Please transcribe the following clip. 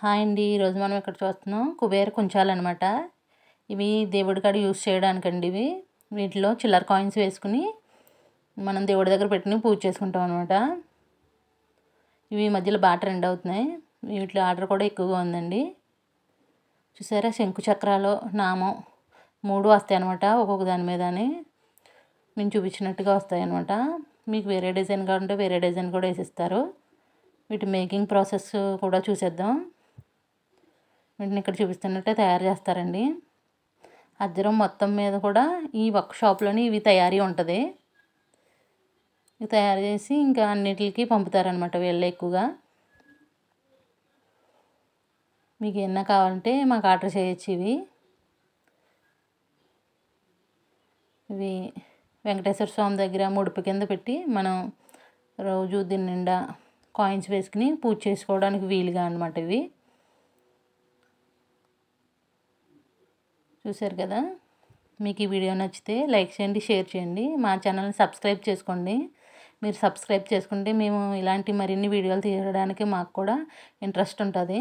Hi అండి. ఈరోజు మనం ఇక్కడ చూస్తున్నాం కుబేర కుంచాలన్నమాట. ఇవి దేవుడి కాడ యూజ్ చేయడానికండి ఇవి. వీటిలో చిల్లర కాయిన్స్ వేసుకుని మనం దేవుడి దగ్గర పెట్టుకుని పూజ చేసుకుంటాం అనమాట. ఇవి ఈ మధ్యలో బాగా ట్రెండ్ అవుతున్నాయి. వీటిలో ఆర్డర్ కూడా ఎక్కువగా ఉందండి. చూసారా, శంకు చక్రాలు నామం 3 వస్తాయి అనమాట. ఒక్కొక్క దాని మీదని నేను చూపించినట్టుగా వస్తాయి అనమాట. మీకు వేరే డిజైన్ కావాలంటే వేరే డిజైన్ కూడా వేసిస్తారు. వీటి మేకింగ్ ప్రాసెస్ కూడా చూసేద్దాం. వీటిని ఇక్కడ చూపిస్తున్నట్టే తయారు చేస్తారండి. అద్దరం మొత్తం మీద కూడా ఈ వర్క్ షాప్లోని ఇవి తయారీ ఉంటుంది. ఇవి తయారు చేసి ఇంకా అన్నిటికి పంపుతారనమాట వీళ్ళు ఎక్కువగా. మీకు ఏమన్నా కావాలంటే మాకు ఆర్డర్ చేయొచ్చు. ఇవి వెంకటేశ్వర స్వామి దగ్గర ముడుపు కింద పెట్టి మనం రోజు దీని నిండా కాయిన్స్ వేసుకుని పూజ చేసుకోవడానికి వీలుగా అనమాట. ఇవి చూశారు కదా. మీకు ఈ వీడియో నచ్చితే లైక్ చేయండి, షేర్ చేయండి. మా ఛానల్ని సబ్స్క్రైబ్ చేసుకోండి. మీరు సబ్స్క్రైబ్ చేసుకుంటే మేము ఇలాంటి మరిన్ని వీడియోలు తీయడానికి మాకు కూడా ఇంట్రెస్ట్ ఉంటుంది.